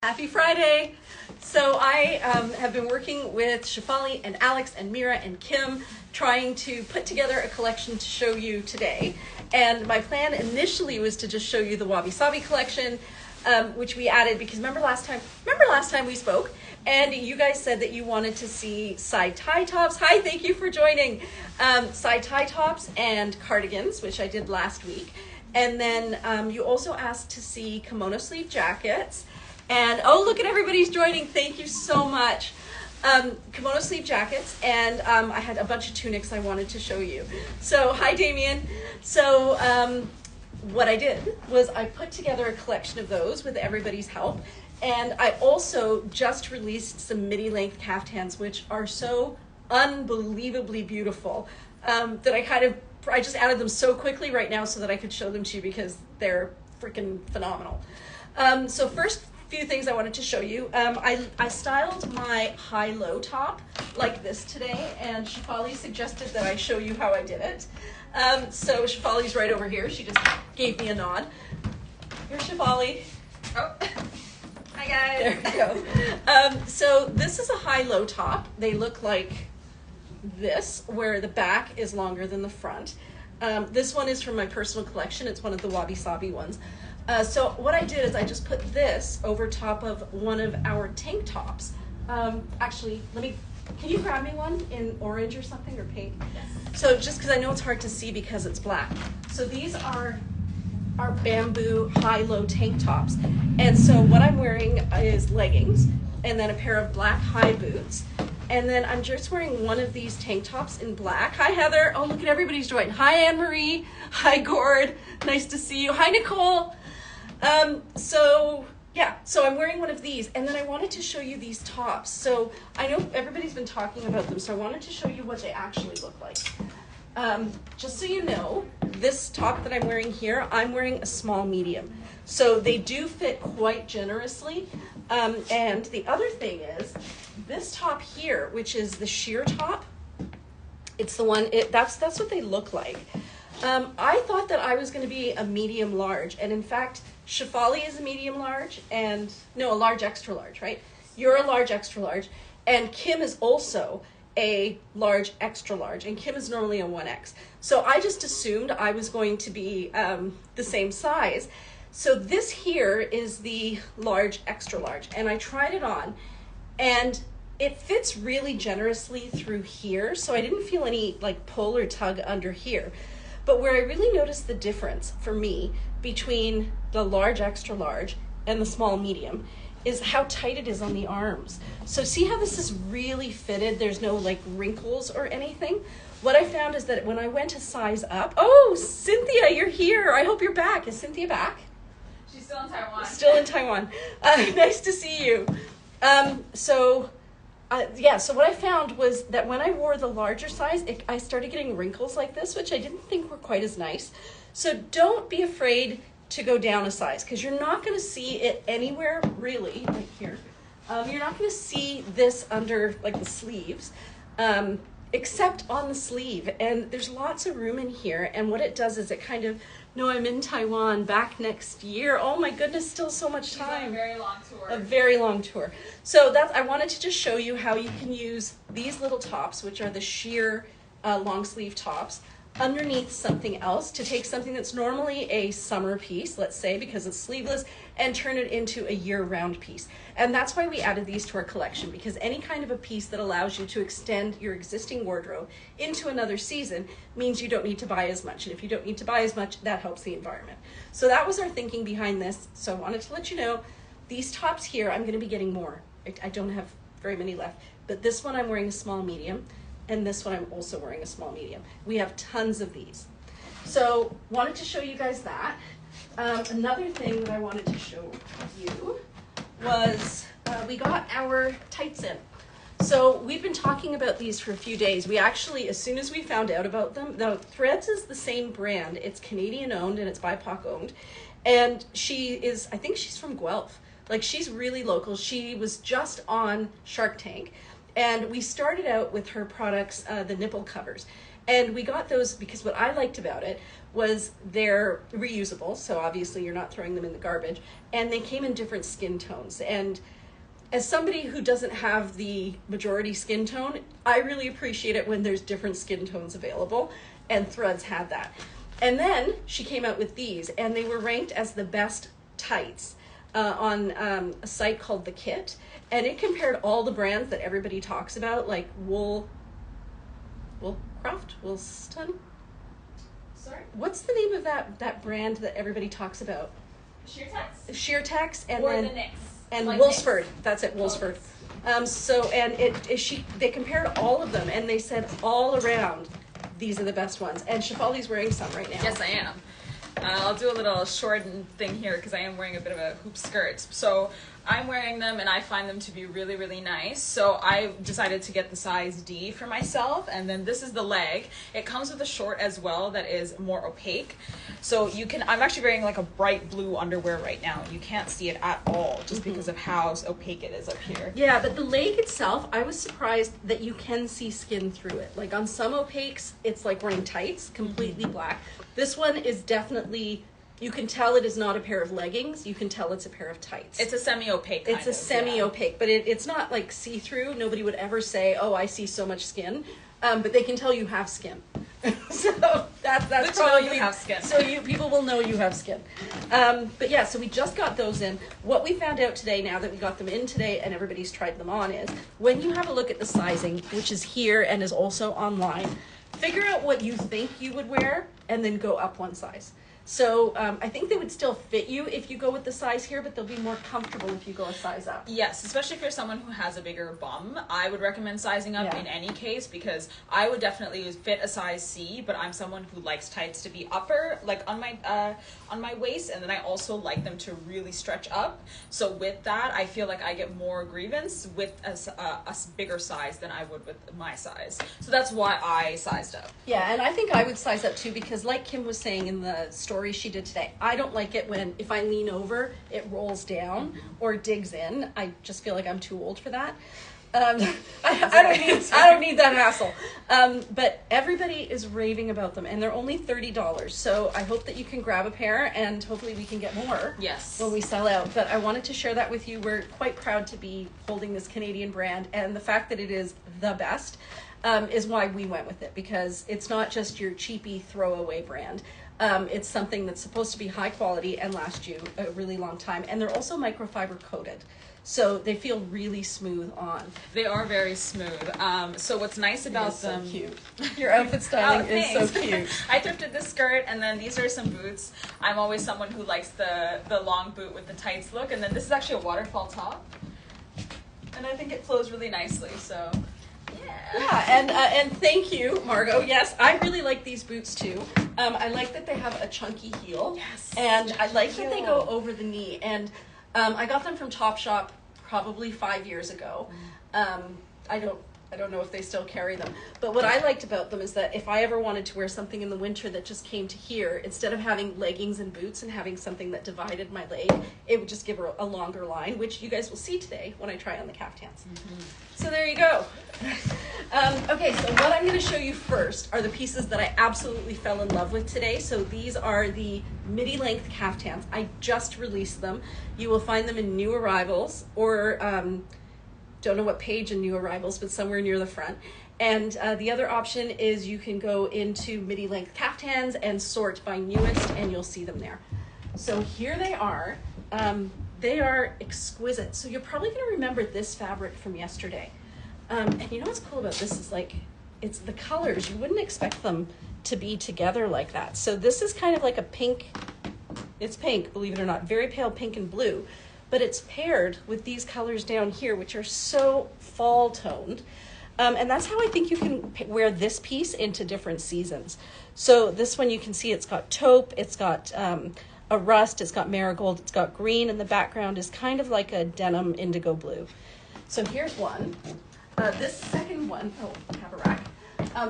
Happy Friday! So I have been working with Shefali and Alex and Mira and Kim trying to put together a collection to show you today. And my plan initially was to just show you the Wabi Sabi collection, which we added because remember last time we spoke and you guys said that you wanted to see side tie tops. Hi, thank you for joining. Side tie tops and cardigans, which I did last week. And then you also asked to see kimono sleeve jackets. And oh, look at everybody's joining. Thank you so much. Kimono sleeve jackets, and I had a bunch of tunics I wanted to show you. So, hi, Damien. So, what I did was I put together a collection of those with everybody's help. And I also just released some midi-length caftans, which are so unbelievably beautiful that I just added them so quickly right now so that I could show them to you because they're freaking phenomenal. So first, few things I wanted to show you. I styled my high-low top like this today, and Shefali suggested that I show you how I did it. So Shefali's right over here. She just gave me a nod. Here's Shefali. Oh, hi guys. There we go. So this is a high-low top. They look like this, where the back is longer than the front. This one is from my personal collection. It's one of the Wabi Sabi ones. So what I did is I just put this over top of one of our tank tops. Actually, can you grab me one in orange or something, or pink? Yes. So just because I know it's hard to see because it's black. So these are our bamboo high-low tank tops. And so what I'm wearing is leggings and then a pair of black high boots. And then I'm just wearing one of these tank tops in black. Hi, Heather. Oh, look at everybody's joined. Hi, Anne-Marie. Hi, Gord. Nice to see you. Hi, Nicole. So I'm wearing one of these, and then I wanted to show you these tops. So I know everybody's been talking about them, so I wanted to show you what they actually look like. Just so you know, this top that I'm wearing here, I'm wearing a small medium. So they do fit quite generously. And the other thing is, this top here, which is the sheer top, it's the one, that's what they look like. I thought that I was going to be a medium large, and in fact, Shefali is a medium large, a large extra large, right? You're a large extra large, and Kim is also a large extra large, and Kim is normally a 1X. So I just assumed I was going to be the same size. So this here is the large extra large, and I tried it on, and it fits really generously through here, so I didn't feel any like pull or tug under here. But where I really noticed the difference for me between the large extra large and the small medium is how tight it is on the arms. So see how this is really fitted? There's no like wrinkles or anything. What I found is that when I went a size up, oh, Cynthia, you're here. I hope you're back. Is Cynthia back? She's still in Taiwan. Still in Taiwan. Nice to see you. So what I found was that when I wore the larger size, I started getting wrinkles like this, which I didn't think were quite as nice. So don't be afraid to go down a size, because you're not going to see it anywhere really, like here. You're not going to see this under like the sleeves, except on the sleeve. And there's lots of room in here. And what it does is it kind of, no, I'm in Taiwan, back next year. Oh my goodness, still so much time. She's on a very long tour. A very long tour. So I wanted to just show you how you can use these little tops, which are the sheer long sleeve tops, underneath something else to take something that's normally a summer piece, let's say, because it's sleeveless, and turn it into a year-round piece. And that's why we added these to our collection, because any kind of a piece that allows you to extend your existing wardrobe into another season means you don't need to buy as much. And if you don't need to buy as much, that helps the environment. So that was our thinking behind this. So I wanted to let you know, these tops here, I'm going to be getting more. I don't have very many left, but this one I'm wearing a small medium, and this one I'm also wearing a small medium. We have tons of these. So wanted to show you guys that. Another thing that I wanted to show you was we got our tights in. So we've been talking about these for a few days. We actually, as soon as we found out about them, now Threads is the same brand. It's Canadian owned and it's BIPOC owned. And I think she's from Guelph. Like, she's really local. She was just on Shark Tank. And we started out with her products, the nipple covers. And we got those because what I liked about it was they're reusable, so obviously you're not throwing them in the garbage, and they came in different skin tones. And as somebody who doesn't have the majority skin tone, I really appreciate it when there's different skin tones available, and Threads had that. And then she came out with these, and they were ranked as the best tights on a site called The Kit, and it compared all the brands that everybody talks about, like Woolston. Sorry? What's the name of that brand that everybody talks about? Sheertex, and or then the Knix. and Like Woolsford. Knix. That's it, Woolsford. They compared all of them, and they said all around these are the best ones. And Shefali's wearing some right now. Yes, I am. I'll do a little short thing here because I am wearing a bit of a hoop skirt. So I'm wearing them and I find them to be really, really nice. So I decided to get the size D for myself. And then this is the leg. It comes with a short as well that is more opaque. So you can, I'm actually wearing like a bright blue underwear right now. You can't see it at all just because of how opaque it is up here. Yeah, but the leg itself, I was surprised that you can see skin through it. Like on some opaques, it's like wearing tights, completely black. This one is definitely, you can tell it is not a pair of leggings. You can tell it's a pair of tights. It's a semi-opaque It's a semi-opaque, but it's not like see-through. Nobody would ever say, "Oh, I see so much skin," but they can tell you have skin. So that's Good to probably know you have skin. So people will know you have skin. But yeah, so we just got those in. What we found out today, now that we got them in today and everybody's tried them on, is when you have a look at the sizing, which is here and is also online, figure out what you think you would wear and then go up one size. So I think they would still fit you if you go with the size here, but they'll be more comfortable if you go a size up. Yes, especially if you're someone who has a bigger bum. I would recommend sizing up in any case because I would definitely fit a size C, but I'm someone who likes tights to be upper, like on my waist, and then I also like them to really stretch up. So with that, I feel like I get more grievance with a bigger size than I would with my size. So that's why I sized up. Yeah, and I think I would size up too because like Kim was saying in the story she did today, I don't like it when if I lean over, it rolls down or digs in. I just feel like I'm too old for that. I don't need that hassle. But everybody is raving about them, and they're only $30. So I hope that you can grab a pair, and hopefully we can get more. Yes. When we sell out. But I wanted to share that with you. We're quite proud to be holding this Canadian brand, and the fact that it is the best is why we went with it, because it's not just your cheapy throwaway brand. It's something that's supposed to be high quality and last you a really long time, and they're also microfiber coated. So they feel really smooth on. They are very smooth. So what's nice about them... So cute. Your outfit styling is so cute. I thrifted this skirt, and then these are some boots. I'm always someone who likes the long boot with the tights look, and then this is actually a waterfall top. And I think it flows really nicely, so... Yeah, and thank you, Margot. Yes, I really like these boots too. I like that they have a chunky heel. Yes. And I like that they go over the knee. And I got them from Topshop probably 5 years ago. I don't know if they still carry them. But what I liked about them is that if I ever wanted to wear something in the winter that just came to here, instead of having leggings and boots and having something that divided my leg, it would just give her a longer line, which you guys will see today when I try on the caftans. So there you go. Okay, so what I'm going to show you first are the pieces that I absolutely fell in love with today. So these are the midi length caftans. I just released them. You will find them in New Arrivals or don't know what page in New Arrivals, but somewhere near the front. And the other option is you can go into midi length caftans and sort by newest, and you'll see them there. So here they are. They are exquisite. So you're probably going to remember this fabric from yesterday. And you know what's cool about this is like, it's the colors. You wouldn't expect them to be together like that. So this is kind of like a pink, it's pink, believe it or not, very pale pink and blue, but it's paired with these colors down here, which are so fall toned. And that's how I think you can wear this piece into different seasons. So this one you can see it's got taupe, it's got a rust, it's got marigold, it's got green, and the background is kind of like a denim indigo blue. So here's one. This second one, I have a rack.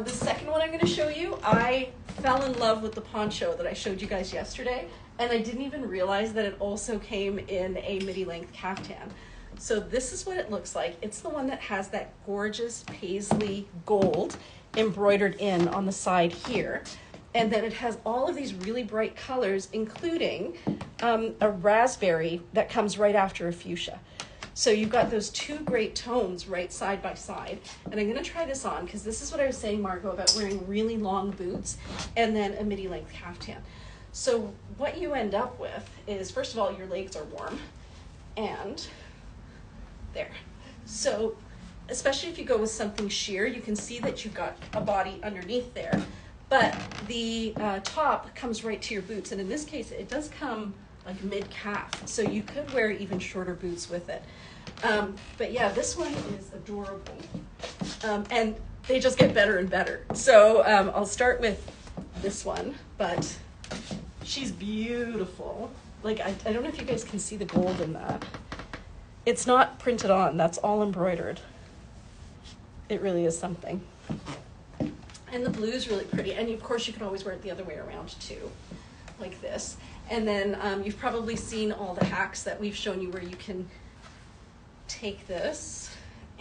The second one I'm going to show you, I fell in love with the poncho that I showed you guys yesterday, and I didn't even realize that it also came in a midi-length caftan. So this is what it looks like. It's the one that has that gorgeous paisley gold embroidered in on the side here. And then it has all of these really bright colors, including a raspberry that comes right after a fuchsia. So you've got those two great tones right side by side. And I'm gonna try this on because this is what I was saying, Margot, about wearing really long boots and then a midi length caftan. So what you end up with is, first of all, your legs are warm and there. So especially if you go with something sheer, you can see that you've got a body underneath there, but the top comes right to your boots. And in this case, it does come like mid-calf. So you could wear even shorter boots with it. But yeah, this one is adorable. And they just get better and better. So I'll start with this one, but she's beautiful. Like, I don't know if you guys can see the gold in that. It's not printed on, that's all embroidered. It really is something. And the blue is really pretty. And of course you can always wear it the other way around too, like this. And then you've probably seen all the hacks that we've shown you where you can take this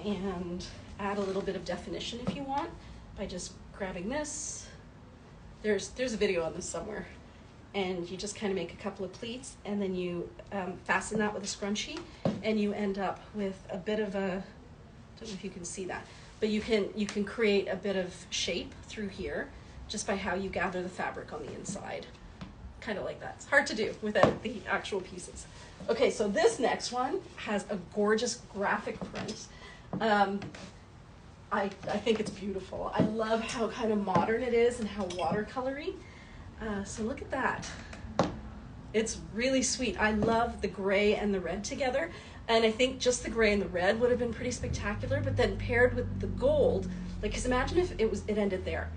and add a little bit of definition if you want by just grabbing this. There's a video on this somewhere. And you just kind of make a couple of pleats and then you fasten that with a scrunchie and you end up with a bit of a, I don't know if you can see that, but you can create a bit of shape through here just by how you gather the fabric on the inside. Kind of like that. It's hard to do without the actual pieces. Okay, so this next one has a gorgeous graphic print. I think it's beautiful. I love how kind of modern it is and how watercolory. So look at that. It's really sweet. I love the gray and the red together. And I think just the gray and the red would have been pretty spectacular, but then paired with the gold, like, because imagine if it ended there.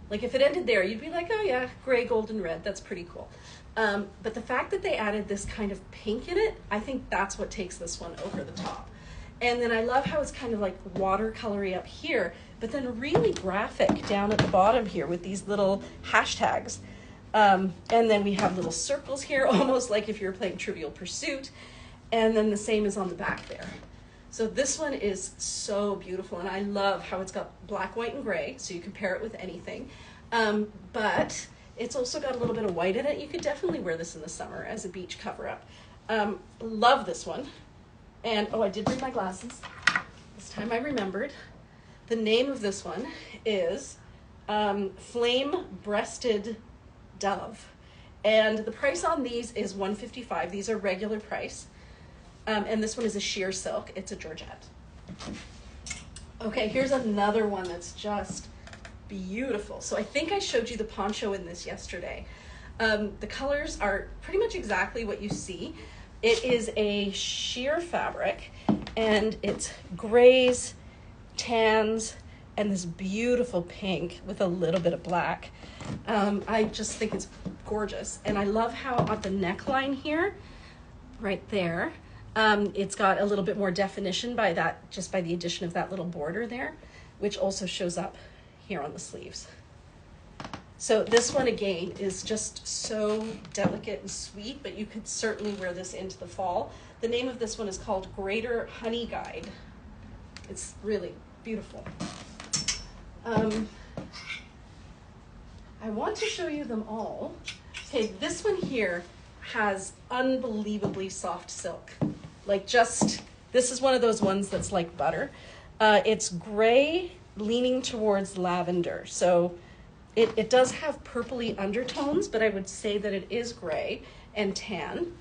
Like if it ended there, you'd be like, oh yeah, gray, gold, and red, that's pretty cool. But the fact that they added this kind of pink in it, I think that's what takes this one over the top. And then I love how it's kind of like watercolory up here, but then really graphic down at the bottom here with these little hashtags. And then we have little circles here, almost like if you're playing Trivial Pursuit. And then the same is on the back there. So this one is so beautiful, and I love how it's got black, white, and gray, so you can pair it with anything. But it's also got a little bit of white in it. You could definitely wear this in the summer as a beach cover-up. Love this one. And, oh, I did bring my glasses. This time I remembered. The name of this one is Flame-Breasted Dove. And the price on these is $155. These are regular price. And this one is a sheer silk. It's a Georgette. Okay, here's another one that's just beautiful. So I think I showed you the poncho in this yesterday. The colors are pretty much exactly what you see. It is a sheer fabric, and it's grays, tans, and this beautiful pink with a little bit of black. I just think it's gorgeous. And I love how on the neckline here, right there, it's got a little bit more definition by that, just by the addition of that little border there, which also shows up here on the sleeves. So this one again is just so delicate and sweet, but you could certainly wear this into the fall. The name of this one is called Greater Honey Guide. It's really beautiful. I want to show you them all. Okay, this one here has unbelievably soft silk. Like just, this is one of those ones that's like butter. It's gray leaning towards lavender. So it does have purpley undertones, but I would say that it is gray and tan.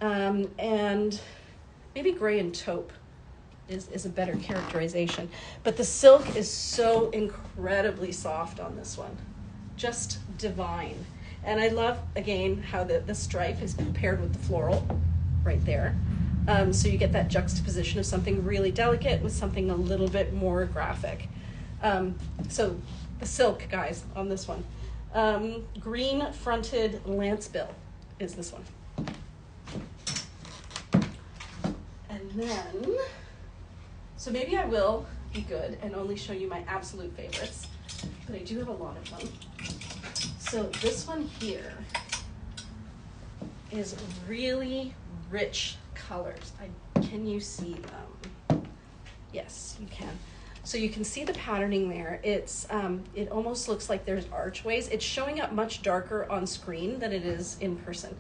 And maybe gray and taupe is a better characterization. But the silk is so incredibly soft on this one. Just divine. And I love, again, how the stripe is paired with the floral right there. So you get that juxtaposition of something really delicate with something a little bit more graphic. So the silk, guys, on this one. Green fronted lance bill is this one. And then, so maybe I will be good and only show you my absolute favorites, but I do have a lot of them. So this one here is really rich colors. I can you see them? Yes, you can. So you can see the patterning there. It's it almost looks like there's archways. It's showing up much darker on screen than it is in person,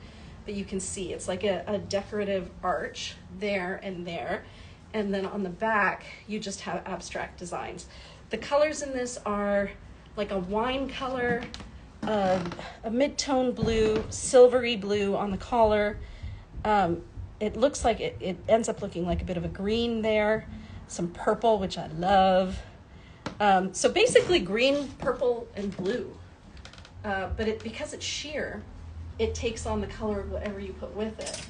but you can see it's like a decorative arch there and there. And then on the back, you just have abstract designs. The colors in this are like a wine color, a mid-tone blue, silvery blue on the collar. It looks like it ends up looking like a bit of a green there, some purple, which I love. So basically green, purple, and blue. But because it's sheer, it takes on the color of whatever you put with it.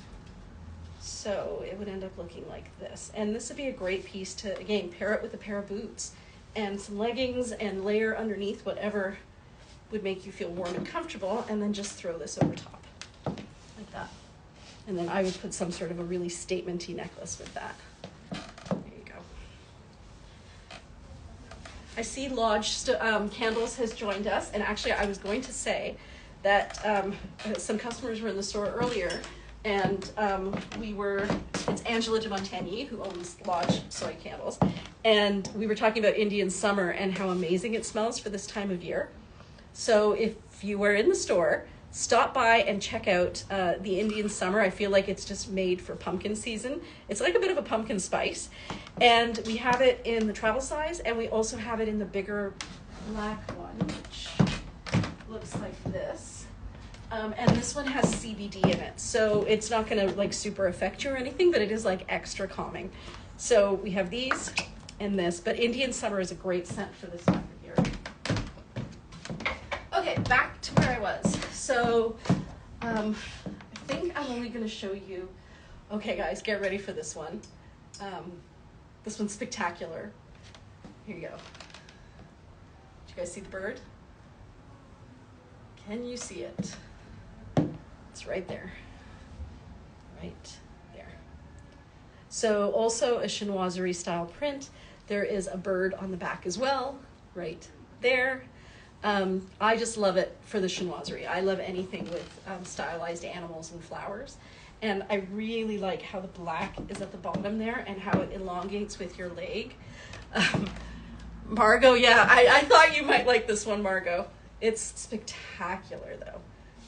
So it would end up looking like this. And this would be a great piece to, again, pair it with a pair of boots and some leggings and layer underneath whatever would make you feel warm and comfortable, and then just throw this over top like that. And then I would put some sort of a really statement-y necklace with that. There you go. I see Lodge Candles has joined us, and actually I was going to say that some customers were in the store earlier, and it's Angela de Montagny who owns Lodge Soy Candles, and we were talking about Indian summer and how amazing it smells for this time of year. So if you were in the store, stop by and check out the Indian summer. I feel like it's just made for pumpkin season. It's like a bit of a pumpkin spice, and we have it in the travel size, and we also have it in the bigger black one, which looks like this. And this one has CBD in it, so it's not going to like super affect you or anything, but it is like extra calming. So we have these and this, but Indian summer is a great scent for this time of year. Okay, back to where I was. So I think I'm only going to show you, okay guys, get ready for this one. This one's spectacular. Here you go. Did you guys see the bird? Can you see it? It's right there. Right there. So also a chinoiserie style print. There is a bird on the back as well, right there. I just love it for the chinoiserie. I love anything with stylized animals and flowers. And I really like how the black is at the bottom there and how it elongates with your leg. Margot, yeah, I thought you might like this one, Margot. It's spectacular though.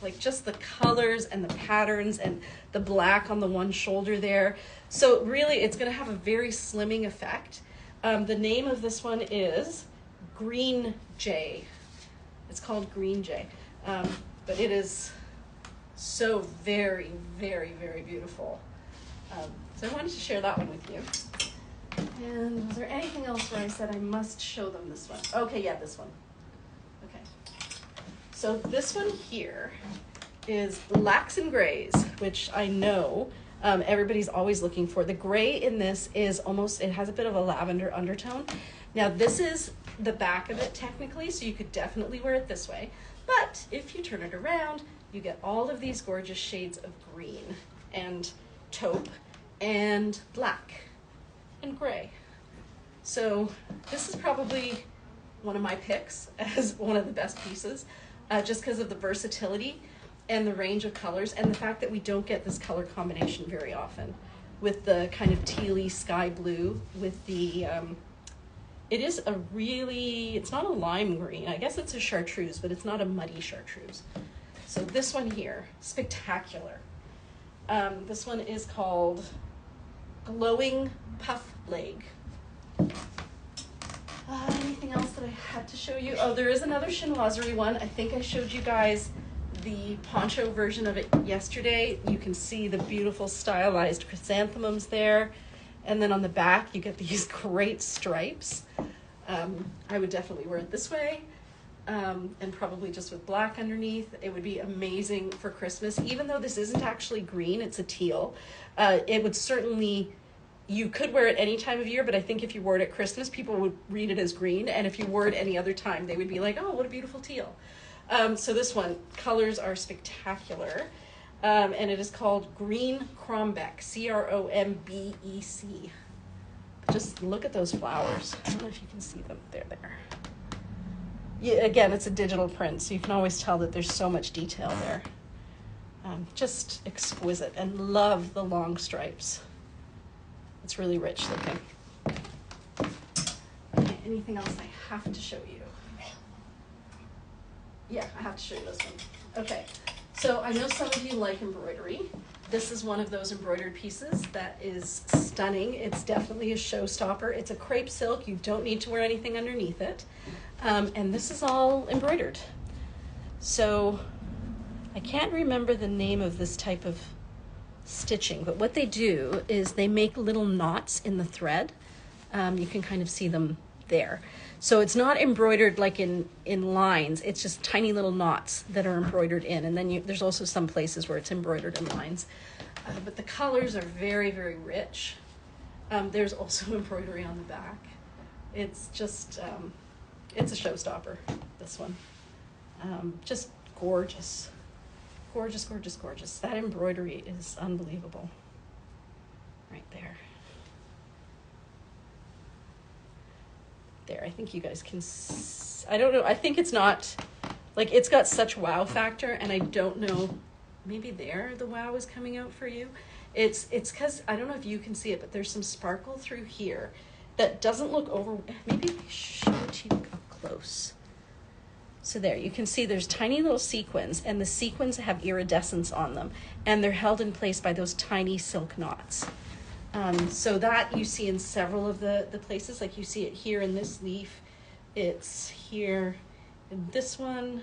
Like just the colors and the patterns and the black on the one shoulder there. So really it's gonna have a very slimming effect. The name of this one is Green Jay. It's called Green Jay. But it is so very, very, very beautiful. So I wanted to share that one with you. And was there anything else where I said I must show them this one? Okay, yeah, this one. Okay. So this one here is Lax and Grays, which I know everybody's always looking for. The gray in this is almost, it has a bit of a lavender undertone. Now this is the back of it technically, so you could definitely wear it this way. But if you turn it around, you get all of these gorgeous shades of green and taupe and black and gray. So this is probably one of my picks as one of the best pieces, just because of the versatility and the range of colors and the fact that we don't get this color combination very often with the kind of tealy sky blue with the, it is a really, it's not a lime green. I guess it's a chartreuse, but it's not a muddy chartreuse. So this one here, spectacular. This one is called Glowing Puff Leg. Anything else that I had to show you? Oh, there is another chinoiserie one. I think I showed you guys the poncho version of it yesterday. You can see the beautiful stylized chrysanthemums there. And then on the back, you get these great stripes. I would definitely wear it this way. And probably just with black underneath. It would be amazing for Christmas. Even though this isn't actually green, it's a teal. It would certainly, you could wear it any time of year, but I think if you wore it at Christmas, people would read it as green. And if you wore it any other time, they would be like, oh, what a beautiful teal. So this one, colors are spectacular. And it is called Green Crombec, C-R-O-M-B-E-C. Just look at those flowers. I don't know if you can see them. They're there. Yeah, again, it's a digital print, so you can always tell that there's so much detail there. Just exquisite, and love the long stripes. It's really rich looking. Okay, anything else I have to show you? Yeah, I have to show you this one. Okay, so I know some of you like embroidery. This is one of those embroidered pieces that is stunning. It's definitely a showstopper. It's a crepe silk. You don't need to wear anything underneath it. And this is all embroidered. So I can't remember the name of this type of stitching, but what they do is they make little knots in the thread. You can kind of see them there. So it's not embroidered like in lines. It's just tiny little knots that are embroidered in. And then there's also some places where it's embroidered in lines. But the colors are very, very rich. There's also embroidery on the back. It's just, it's a showstopper, this one. Just gorgeous. Gorgeous, gorgeous, gorgeous. That embroidery is unbelievable. Right there. There, I think you guys can, I don't know, I think it's not, like it's got such wow factor, and I don't know, maybe there the wow is coming out for you. It's because, I don't know if you can see it, but there's some sparkle through here that doesn't look over, maybe if I show it to you up close. So there, you can see there's tiny little sequins, and the sequins have iridescence on them, and they're held in place by those tiny silk knots. So that you see in several of the places, like you see it here in this leaf, it's here in this one,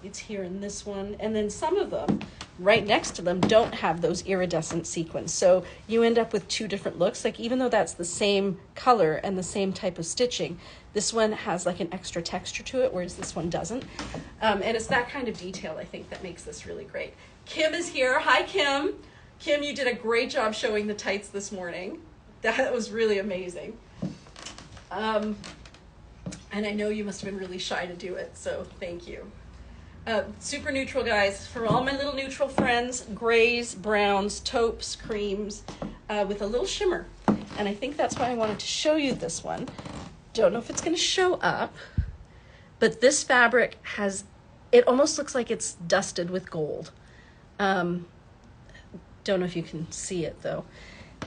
it's here in this one, and then some of them right next to them don't have those iridescent sequins. So you end up with two different looks. Like even though that's the same color and the same type of stitching, this one has like an extra texture to it, whereas this one doesn't. And it's that kind of detail, I think, that makes this really great. Kim is here. Hi, Kim. Kim, you did a great job showing the tights this morning. That was really amazing. And I know you must have been really shy to do it, so thank you. Super neutral, guys. For all my little neutral friends, grays, browns, taupes, creams, with a little shimmer. And I think that's why I wanted to show you this one. Don't know if it's going to show up, but this fabric has, it almost looks like it's dusted with gold. Don't know if you can see it though.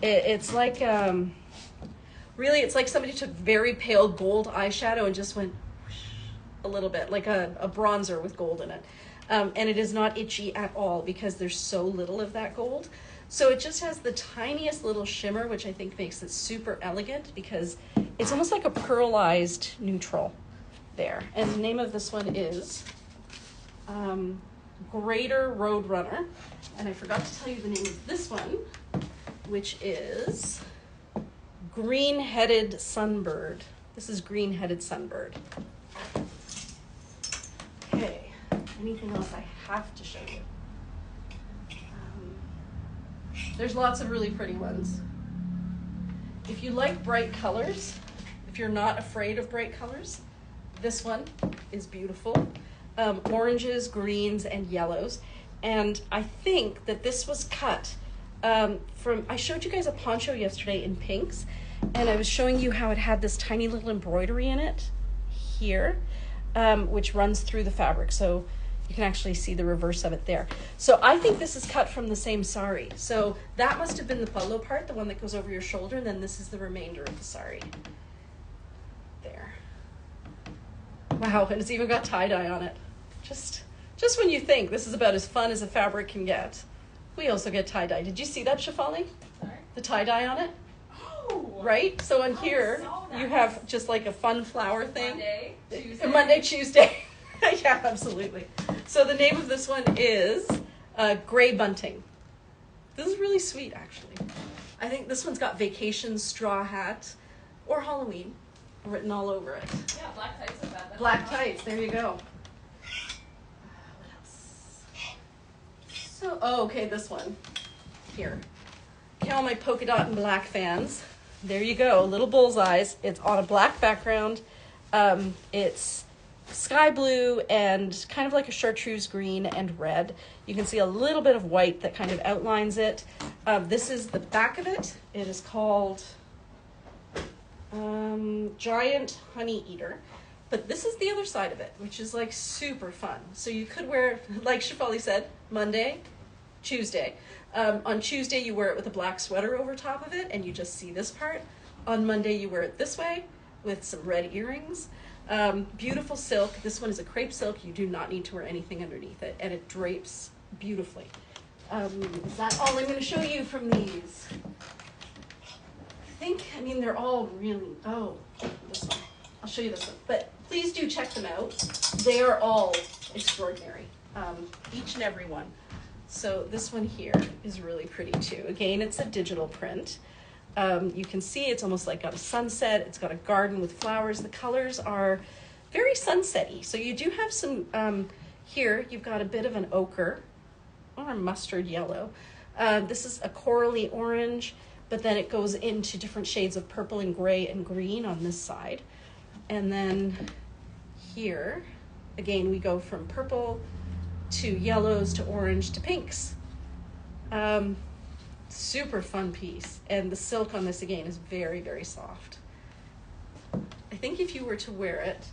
It's like, really, it's like somebody took very pale gold eyeshadow and just went whoosh, a little bit, like a bronzer with gold in it. And it is not itchy at all because there's so little of that gold. So it just has the tiniest little shimmer, which I think makes it super elegant because it's almost like a pearlized neutral there. And the name of this one is Greater Roadrunner. And I forgot to tell you the name of this one, which is Green-Headed Sunbird. This is Green-Headed Sunbird. Okay, anything else I have to show you? There's lots of really pretty ones. If you like bright colors, if you're not afraid of bright colors, this one is beautiful. Oranges, greens, and yellows. And I think that this was cut from, I showed you guys a poncho yesterday in pinks, and I was showing you how it had this tiny little embroidery in it here, which runs through the fabric. So you can actually see the reverse of it there. So I think this is cut from the same sari. So that must have been the polo part, the one that goes over your shoulder, and then this is the remainder of the sari. There. Wow, and it's even got tie-dye on it. Just when you think this is about as fun as a fabric can get, we also get tie-dye. Did you see that, Shefali? Sorry? The tie-dye on it? Oh! Right? So on here, nice. you have just like a fun flower thing. Monday, Tuesday. Monday, Tuesday. Yeah, absolutely. So the name of this one is Gray Bunting. This is really sweet, actually. I think this one's got vacation, straw hat, or Halloween written all over it. Yeah, black tights are bad. Black tights, there you go. What else? So, oh, okay, this one. Here. Okay, all my polka dot and black fans. There you go, little bullseyes. It's on a black background. It's sky blue and kind of like a chartreuse green and red. You can see a little bit of white that kind of outlines it. This is the back of it. It is called Giant Honey Eater. But this is the other side of it, which is like super fun. So you could wear, like Shefali said, Monday, Tuesday. On Tuesday, you wear it with a black sweater over top of it, and you just see this part. On Monday, you wear it this way with some red earrings. Beautiful silk. This one is a crepe silk. You do not need to wear anything underneath it, and it drapes beautifully. Is that all I'm going to show you from these? I mean, they're all really, this one. I'll show you this one. But please do check them out. They are all extraordinary, each and every one. So this one here is really pretty too. Again, it's a digital print. You can see it's almost like got a sunset. It's got a garden with flowers. The colors are very sunset-y. So you do have some, here you've got a bit of an ochre or a mustard yellow. This is a corally orange, but then it goes into different shades of purple and gray and green on this side. And then here, again, we go from purple to yellows to orange to pinks. Super fun piece. And the silk on this, again, is very, very soft. I think if you were to wear it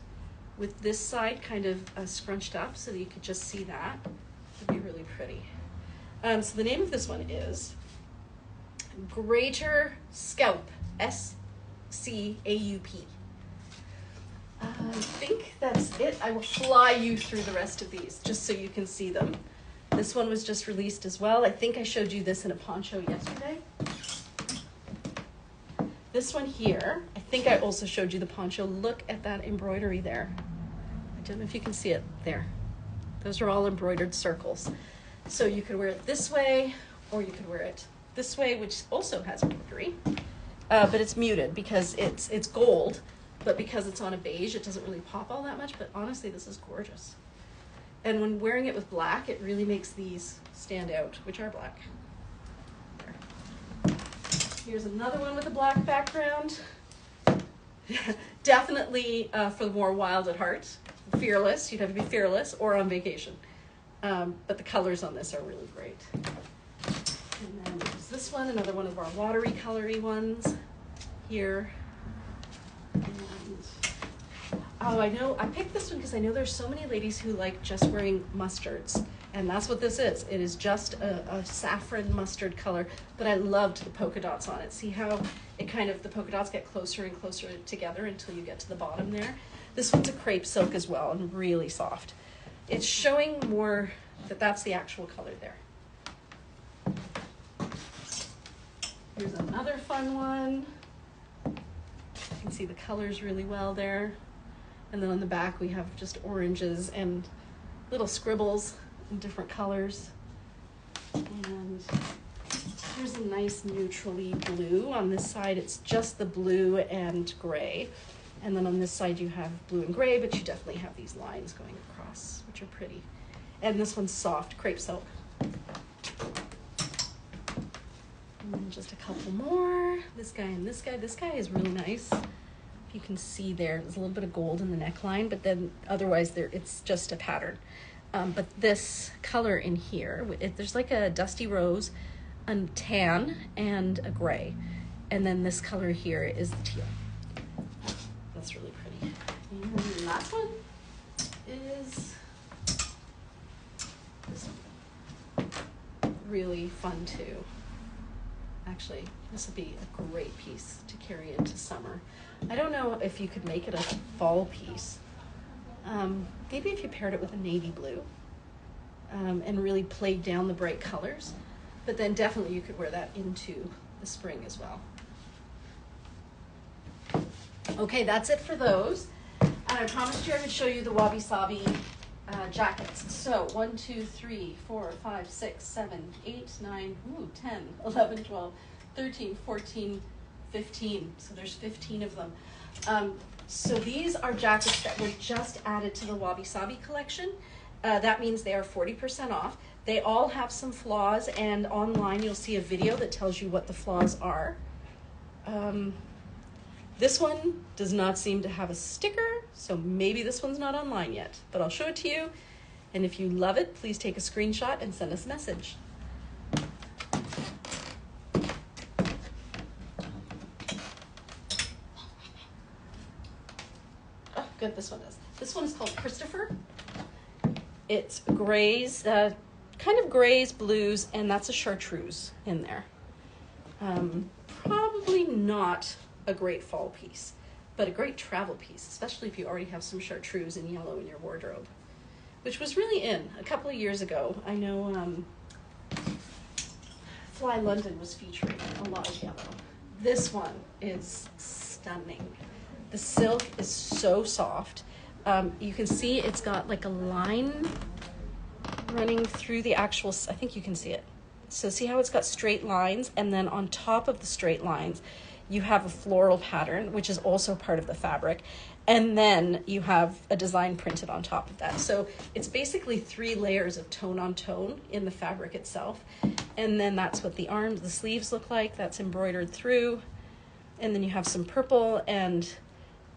with this side kind of scrunched up so that you could just see that, it'd be really pretty. So the name of this one is Greater Scaup, S-C-A-U-P. I think that's it. I will fly you through the rest of these just so you can see them. This one was just released as well. I think I showed you this in a poncho yesterday. This one here, I think I also showed you the poncho. Look at that embroidery there. I don't know if you can see it there. Those are all embroidered circles. So you could wear it this way, or you could wear it this way, which also has embroidery. But it's muted because it's gold, but because it's on a beige, it doesn't really pop all that much. But honestly, this is gorgeous. And when wearing it with black, it really makes these stand out, which are black. There. Here's another one with a black background. Definitely for the more wild at heart. Fearless, you'd have to be fearless or on vacation. But the colors on this are really great. And then there's this one, another one of our watery colory ones here. And, oh, I know, I picked this one because I know there's so many ladies who like just wearing mustards. And that's what this is. It is just a saffron mustard color, but I loved the polka dots on it. See how it kind of, the polka dots get closer and closer together until you get to the bottom there. This one's a crepe silk as well and really soft. It's showing more that that's the actual color there. Here's another fun one. You can see the colors really well there. And then on the back we have just oranges and little scribbles in different colors. And here's a nice neutrally blue. On this side it's just the blue and gray. And then on this side you have blue and gray, but you definitely have these lines going across, which are pretty. And this one's soft, crepe silk. And then just a couple more. This guy and this guy. This guy is really nice. If you can see there's a little bit of gold in the neckline, but then otherwise it's just a pattern. But this color in here, there's like a dusty rose, a tan, and a gray. And then this color here is the teal. That's really pretty. And the last one is this one. Really fun too. Actually, this would be a great piece to carry into summer. I don't know if you could make it a fall piece. Maybe if you paired it with a navy blue and really played down the bright colors. But then definitely you could wear that into the spring as well. Okay, that's it for those. And I promised you I would show you the Wabi Sabi jackets. So 1, 2, 3, 4, 5, 6, 7, 8, 9, 10, 11, 12, 13, 14, 15. So there's 15 of them. So these are jackets that were just added to the Wabi Sabi collection. That means they are 40% off. They all have some flaws, and online you'll see a video that tells you what the flaws are. This one does not seem to have a sticker, so maybe this one's not online yet, but I'll show it to you. And if you love it, please take a screenshot and send us a message. Oh, good, this one does. This one is called Christopher. It's grays, kind kind of grays, blues, and that's a chartreuse in there. Probably not a great fall piece, but a great travel piece, especially if you already have some chartreuse and yellow in your wardrobe, which was really in a couple of years ago. I know Fly London was featuring a lot of yellow. This one is stunning. The silk is so soft. You can see it's got like a line running through the actual, I think you can see it. So see how it's got straight lines, and then on top of the straight lines, you have a floral pattern, which is also part of the fabric. And then you have a design printed on top of that. So it's basically 3 layers of tone on tone in the fabric itself. And then that's what the arms, the sleeves look like. That's embroidered through. And then you have some purple and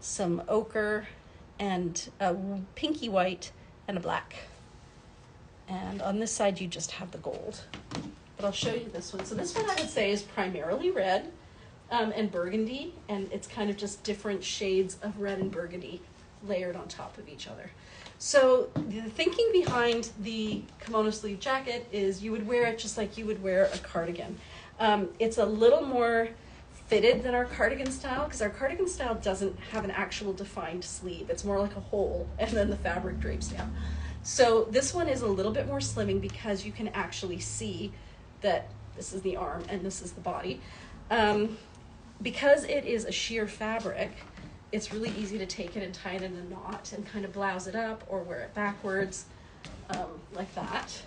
some ochre and a pinky white and a black. And on this side, you just have the gold. But I'll show you this one. So this one I would say is primarily red and burgundy, and it's kind of just different shades of red and burgundy layered on top of each other. So the thinking behind the kimono sleeve jacket is you would wear it just like you would wear a cardigan. It's a little more fitted than our cardigan style, because our cardigan style doesn't have an actual defined sleeve. It's more like a hole, and then the fabric drapes down. So this one is a little bit more slimming because you can actually see that this is the arm and this is the body. Because it is a sheer fabric, it's really easy to take it and tie it in a knot and kind of blouse it up or wear it backwards like that.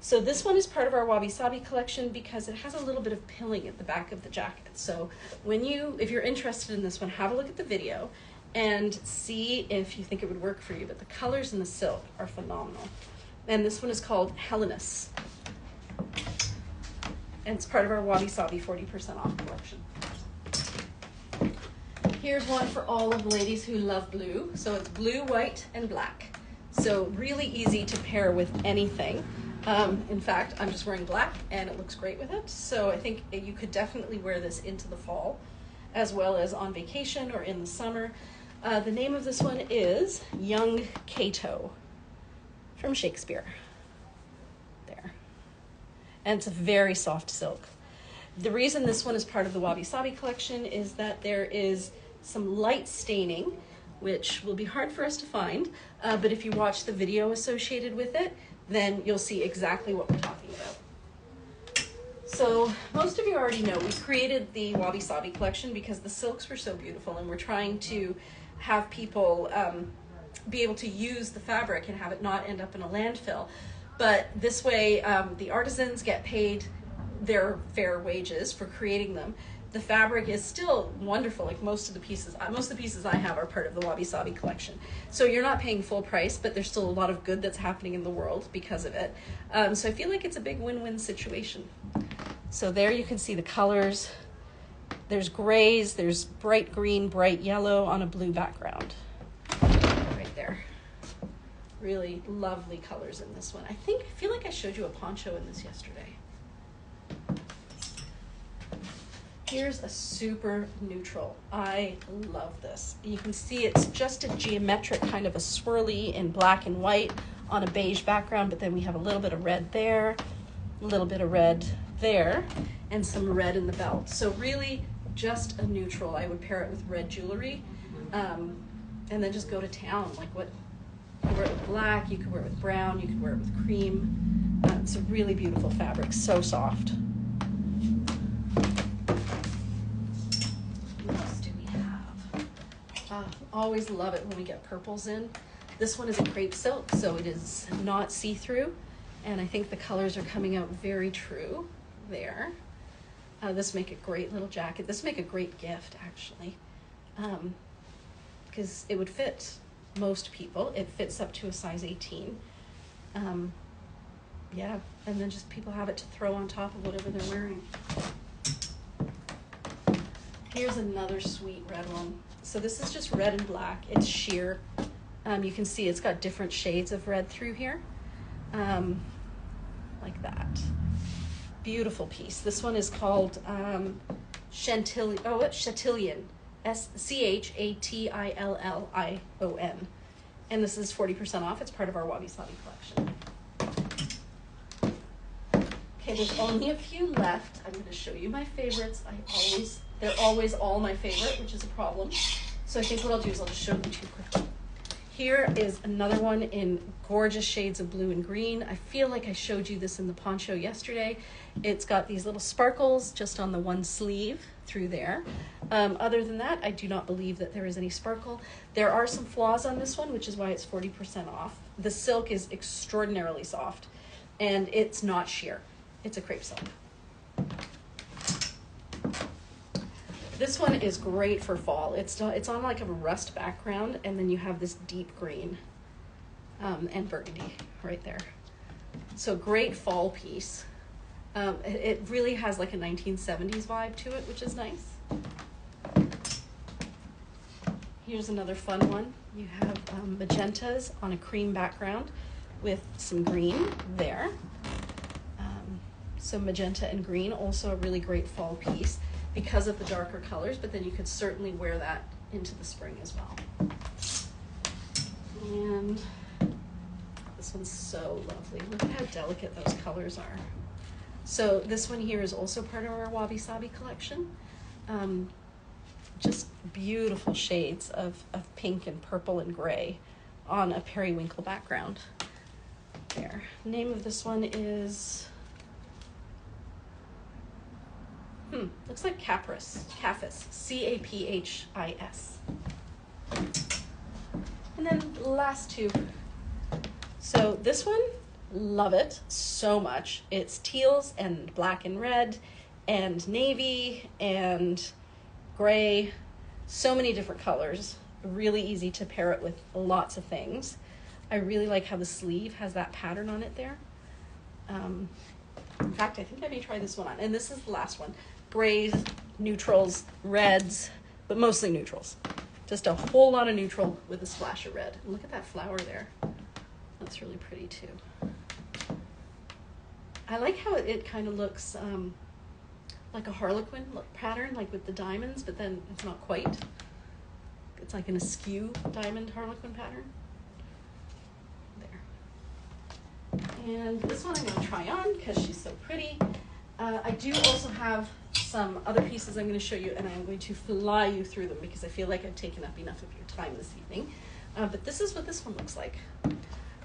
So this one is part of our Wabi Sabi collection because it has a little bit of pilling at the back of the jacket. So if you're interested in this one, have a look at the video and see if you think it would work for you. But the colors in the silk are phenomenal. And this one is called Helenus. And it's part of our Wabi Sabi 40% off collection. Here's one for all of the ladies who love blue. So it's blue, white, and black. So really easy to pair with anything. In fact, I'm just wearing black and it looks great with it. So I think you could definitely wear this into the fall as well as on vacation or in the summer. The name of this one is Young Cato from Shakespeare. There. And it's a very soft silk. The reason this one is part of the Wabi Sabi collection is that there is some light staining, which will be hard for us to find, but if you watch the video associated with it, then you'll see exactly what we're talking about. So most of you already know we created the Wabi Sabi collection because the silks were so beautiful, and we're trying to have people be able to use the fabric and have it not end up in a landfill. But this way, the artisans get paid their fair wages for creating them. The fabric is still wonderful, like most of the pieces I have are part of the Wabi Sabi collection. So you're not paying full price, but there's still a lot of good that's happening in the world because of it. So I feel like it's a big win-win situation. So there you can see the colors. There's grays, there's bright green, bright yellow on a blue background. Right there. Really lovely colors in this one. I feel like I showed you a poncho in this yesterday. Here's a super neutral. I love this. You can see it's just a geometric kind of a swirly in black and white on a beige background, but then we have a little bit of red there, a little bit of red there, and some red in the belt. So really just a neutral. I would pair it with red jewelry and then just go to town. Like what, you could wear it with black, you could wear it with brown, you could wear it with cream. It's a really beautiful fabric, so soft. Always love it when we get purples in. This one is a crepe silk, so it is not see-through, and I think the colors are coming out very true there. This make a great little jacket. This make a great gift, actually, because it would fit most people. It fits up to a size 18. Yeah, and then just people have it to throw on top of whatever they're wearing. Here's another sweet red one. So this is just red and black. It's sheer. You can see it's got different shades of red through here, like that. Beautiful piece. This one is called Chatillon, C-H-A-T-I-L-L-I-O-N. And this is 40% off. It's part of our Wabi Sabi collection. Okay, there's only a few left. I'm going to show you my favorites. They're always all my favorite, which is a problem. So I think what I'll do is I'll just show them to you quickly. Here is another one in gorgeous shades of blue and green. I feel like I showed you this in the poncho yesterday. It's got these little sparkles just on the one sleeve through there. Other than that, I do not believe that there is any sparkle. There are some flaws on this one, which is why it's 40% off. The silk is extraordinarily soft, and it's not sheer. It's a crepe silk. This one is great for fall. It's on like a rust background, and then you have this deep green and burgundy right there. So great fall piece. It really has like a 1970s vibe to it, which is nice. Here's another fun one. You have magentas on a cream background with some green there. So magenta and green, also a really great fall piece because of the darker colors, but then you could certainly wear that into the spring as well. And this one's so lovely. Look at how delicate those colors are. So this one here is also part of our Wabi Sabi collection. Just beautiful shades of pink and purple and gray on a periwinkle background. There. Name of this one is, looks like Caphis, Caphis. And then last two. So this one, love it so much. It's teals and black and red and navy and gray, so many different colors. Really easy to pair it with lots of things. I really like how the sleeve has that pattern on it there. In fact, I think I may try this one on. And this is the last one. Grays, neutrals, reds, but mostly neutrals. Just a whole lot of neutral with a splash of red. And look at that flower there. That's really pretty too. I like how it kind of looks like a harlequin pattern, like with the diamonds, but then it's not quite. It's like an askew diamond harlequin pattern. There. And this one I'm going to try on because she's so pretty. I do also have some other pieces I'm going to show you, and I'm going to fly you through them because I feel like I've taken up enough of your time this evening. But this is what this one looks like.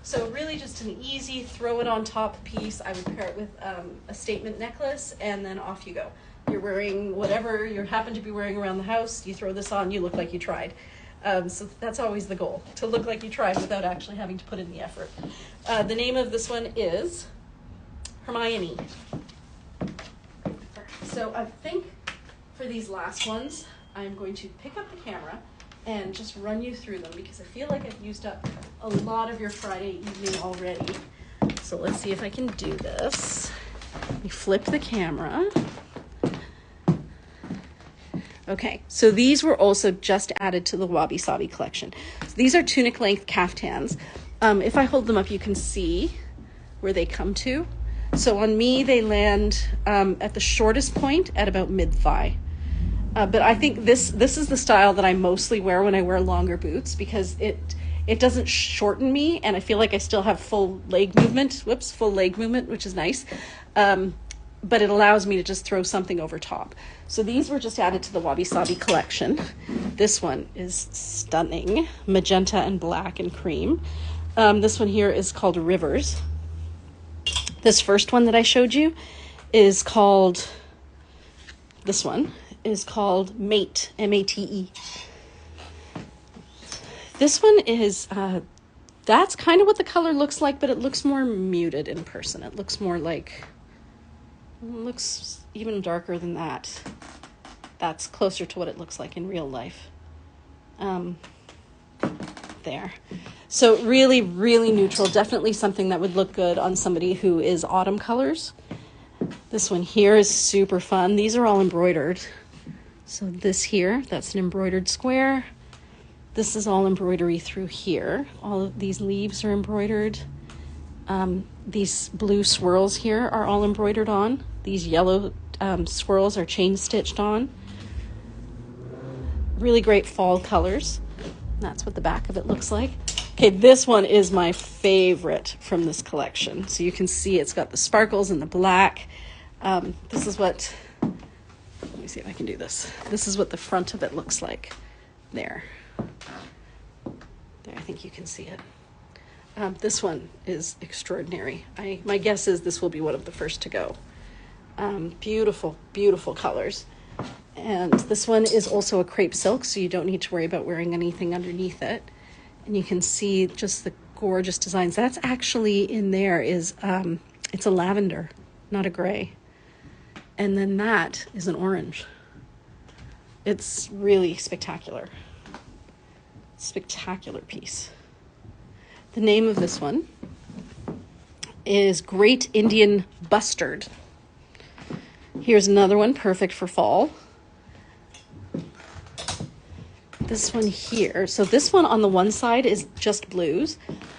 So really just an easy throw it on top piece. I would pair it with a statement necklace, and then off you go. You're wearing whatever you happen to be wearing around the house, you throw this on, you look like you tried. So that's always the goal, to look like you tried without actually having to put in the effort. The name of this one is Hermione. So I think for these last ones, I'm going to pick up the camera and just run you through them because I feel like I've used up a lot of your Friday evening already. So let's see if I can do this. Let me flip the camera. Okay, so these were also just added to the Wabi Sabi collection. So these are tunic length caftans. If I hold them up, you can see where they come to. So on me, they land at the shortest point at about mid-thigh. But I think this is the style that I mostly wear when I wear longer boots because it doesn't shorten me, and I feel like I still have full leg movement, which is nice. But it allows me to just throw something over top. So these were just added to the Wabi Sabi collection. This one is stunning, magenta and black and cream. This one here is called Rivers. This first one that I showed you is called, this one is called Mate, M-A-T-E. This one is, that's kind of what the color looks like, but it looks more muted in person. It looks more like, looks even darker than that. That's closer to what it looks like in real life. There. So really, really neutral. Definitely something that would look good on somebody who is autumn colors. This one here is super fun. These are all embroidered. So this here, that's an embroidered square. This is all embroidery through here. All of these leaves are embroidered. These blue swirls here are all embroidered on. These yellow swirls are chain stitched on. Really great fall colors. That's what the back of it looks like. Okay, this one is my favorite from this collection. So you can see it's got the sparkles and the black. This is what, let me see if I can do this. This is what the front of it looks like. There, I think you can see it. This one is extraordinary. My guess is this will be one of the first to go. Beautiful, beautiful colors. And this one is also a crepe silk, so you don't need to worry about wearing anything underneath it. And you can see just the gorgeous designs. That's actually in there is, it's a lavender, not a gray. And then that is an orange. It's really spectacular. Spectacular piece. The name of this one is Great Indian Bustard. Here's another one, perfect for fall. This one here. So this one on the one side is just blues.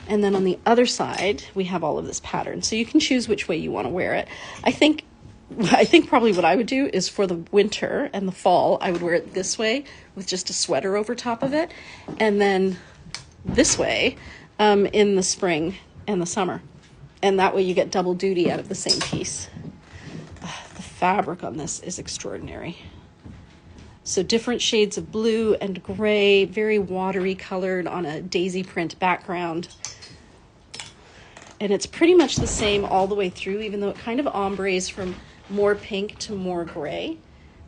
And then on the other side, we have all of this pattern. So you can choose which way you want to wear it. I think probably what I would do is for the winter and the fall, I would wear it this way with just a sweater over top of it. And then this way in the spring and the summer. And that way you get double duty out of the same piece. The fabric on this is extraordinary. So different shades of blue and gray, very watery colored on a daisy print background. And it's pretty much the same all the way through, even though it kind of ombres from more pink to more gray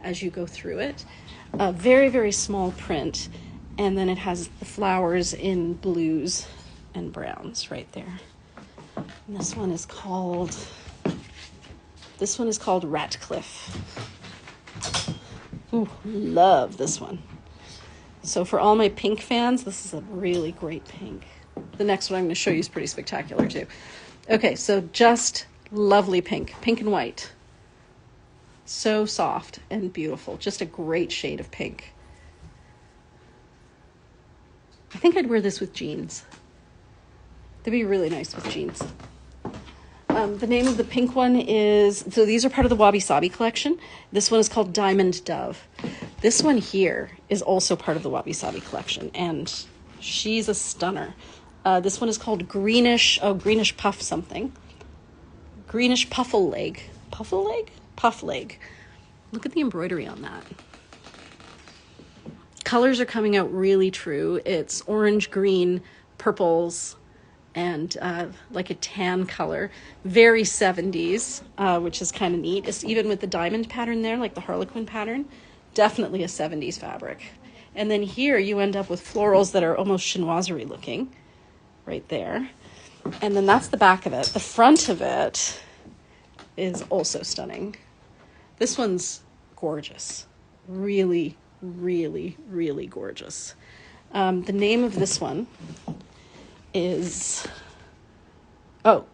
as you go through it. Very, very small print. And then it has the flowers in blues and browns right there. And this one is called Ratcliffe. Ooh, love this one. So for all my pink fans, this is a really great pink. The next one I'm going to show you is pretty spectacular too. Okay, so just lovely pink and white. So soft and beautiful. Just a great shade of pink. I think I'd wear this with jeans. They'd be really nice with jeans. The name of the pink one is, so these are part of the Wabi Sabi collection. This one is called Diamond Dove. This one here is also part of the Wabi Sabi collection, and she's a stunner. This one is called Greenish Puff something. Greenish Puffle Leg. Puffle Leg? Puff Leg. Look at the embroidery on that. Colors are coming out really true. It's orange, green, purples, and like a tan color. Very 70s, which is kind of neat. It's even with the diamond pattern there, like the Harlequin pattern. Definitely a 70s fabric. And then here you end up with florals that are almost chinoiserie looking right there. And then that's the back of it. The front of it is also stunning. This one's gorgeous. Really, really, really gorgeous. The name of this one is,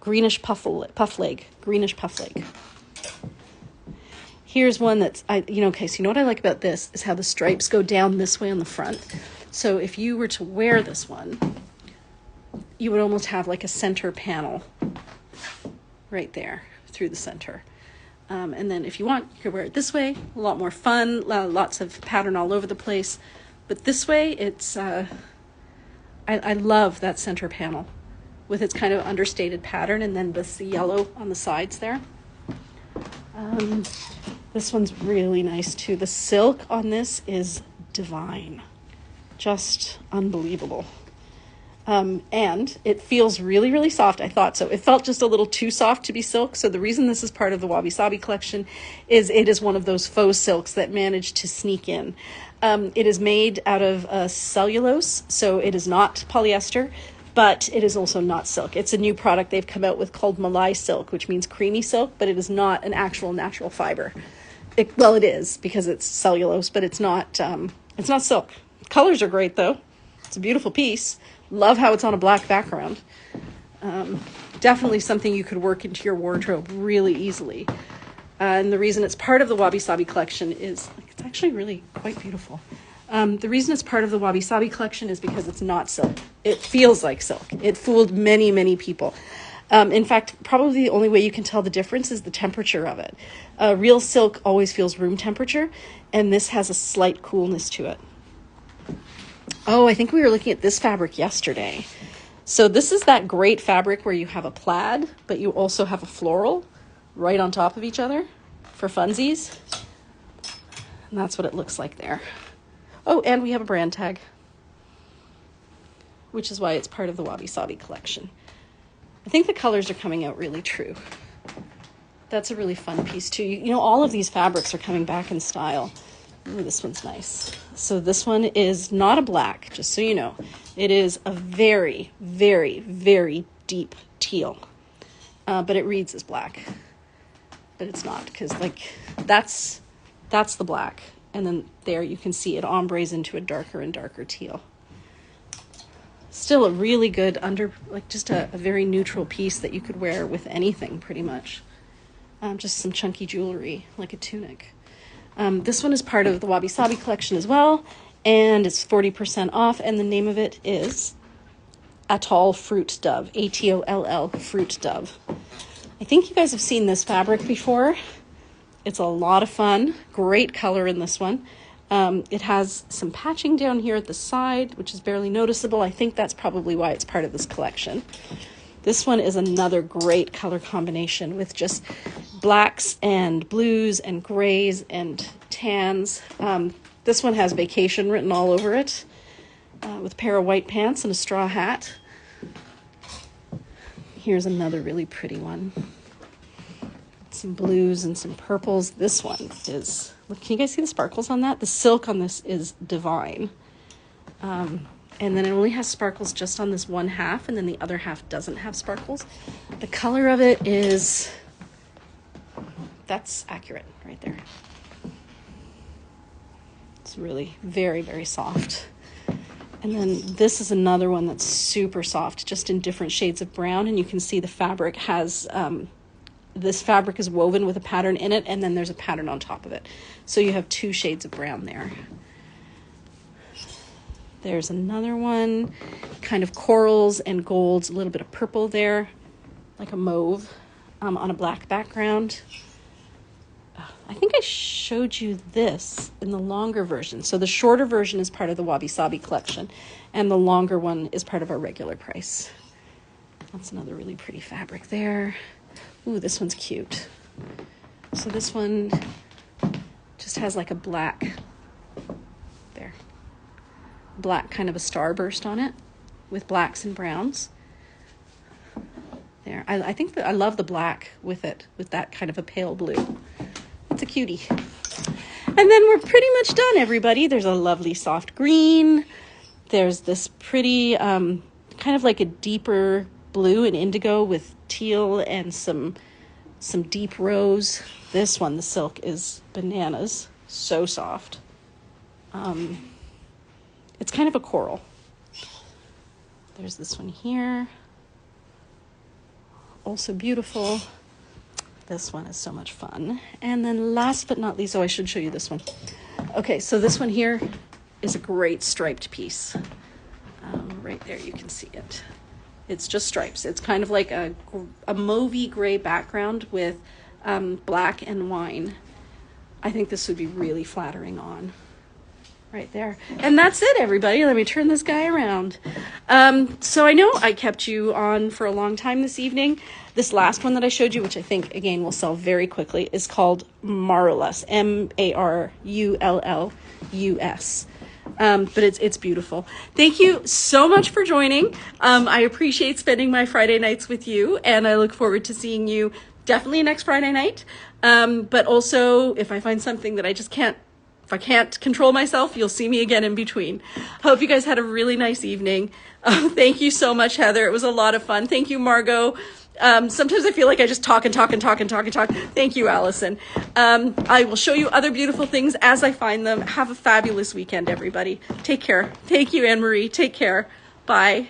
Greenish Puff Leg. Greenish Puff Leg. Here's one that's, okay, so you know what I like about this is how the stripes go down this way on the front. So if you were to wear this one, you would almost have like a center panel right there through the center. And then if you want, you could wear it this way, a lot more fun, lots of pattern all over the place. But this way, it's, I love that center panel with its kind of understated pattern and then the yellow on the sides there. This one's really nice too. The silk on this is divine. Just unbelievable. And it feels really, really soft. I thought so. It felt just a little too soft to be silk. So the reason this is part of the Wabi Sabi collection is it is one of those faux silks that managed to sneak in. It is made out of cellulose, so it is not polyester, but it is also not silk. It's a new product they've come out with called Malai silk, which means creamy silk, but it is not an actual natural fiber. It is because it's cellulose, but it's not silk. Colors are great though. It's a beautiful piece. Love how it's on a black background. Definitely something you could work into your wardrobe really easily. And the reason it's part of the Wabi Sabi collection is, it's actually really quite beautiful. The reason it's part of the Wabi Sabi collection is because it's not silk. It feels like silk. It fooled many, many people. In fact, probably the only way you can tell the difference is the temperature of it. Real silk always feels room temperature, and this has a slight coolness to it. Oh, I think we were looking at this fabric yesterday. So this is that great fabric where you have a plaid, but you also have a floral right on top of each other for funsies. And that's what it looks like there. Oh, and we have a brand tag, which is why it's part of the Wabi Sabi collection. I think the colors are coming out really true. That's a really fun piece too. You know, all of these fabrics are coming back in style. Ooh, this one's nice. So this one is not a black, just so you know. It is a very, very, very deep teal. But it reads as black. But it's not, because like that's the black. And then there you can see it ombres into a darker and darker teal. Still a really good like just a very neutral piece that you could wear with anything pretty much. Just some chunky jewelry, like a tunic. This one is part of the Wabi Sabi collection as well, and it's 40% off, and the name of it is Atoll Fruit Dove, Atoll Fruit Dove. I think you guys have seen this fabric before. It's a lot of fun, great color in this one. It has some patching down here at the side, which is barely noticeable. I think that's probably why it's part of this collection. This one is another great color combination with just blacks and blues and grays and tans. This one has vacation written all over it with a pair of white pants and a straw hat. Here's another really pretty one. Some blues and some purples. This one is, look, can you guys see the sparkles on that? The silk on this is divine. And then it only has sparkles just on this one half, and then the other half doesn't have sparkles. The color of it is, that's accurate right there. It's really very, very soft. And then this is another one that's super soft, just in different shades of brown, and you can see the fabric has, this fabric is woven with a pattern in it, and then there's a pattern on top of it. So you have 2 shades of brown there. There's another one, kind of corals and golds, a little bit of purple there, like a mauve, on a black background. I think I showed you this in the longer version. So the shorter version is part of the Wabi Sabi collection, and the longer one is part of our regular price. That's another really pretty fabric there. Ooh, this one's cute. So this one just has like a black, there, black kind of a starburst on it with blacks and browns. There, I think that I love the black with it, with that kind of a pale blue. It's a cutie. And then we're pretty much done, everybody. There's a lovely soft green. There's this pretty, kind of like a deeper blue and indigo with teal and some deep rose. This one, the silk, is bananas. So soft. It's kind of a coral. There's this one here. Also beautiful. This one is so much fun. And then last but not least, oh, I should show you this one. Okay, so this one here is a great striped piece. Right there, you can see it. It's just stripes. It's kind of like a mauvey gray background with black and wine. I think this would be really flattering on. Right there. And that's it, everybody. Let me turn this guy around. So I know I kept you on for a long time this evening. This last one that I showed you, which I think, again, will sell very quickly, is called Marullus. M-A-R-U-L-L-U-S. But it's beautiful. Thank you so much for joining. I appreciate spending my Friday nights with you, and I look forward to seeing you definitely next Friday night. But also, if I find something that I just can't, if I can't control myself, you'll see me again in between. Hope you guys had a really nice evening. Thank you so much, Heather. It was a lot of fun. Thank you, Margot. Sometimes I feel like I just talk and talk and talk and talk and talk. Thank you, Allison. I will show you other beautiful things as I find them. Have a fabulous weekend, everybody. Take care. Thank you, Anne-Marie. Take care. Bye.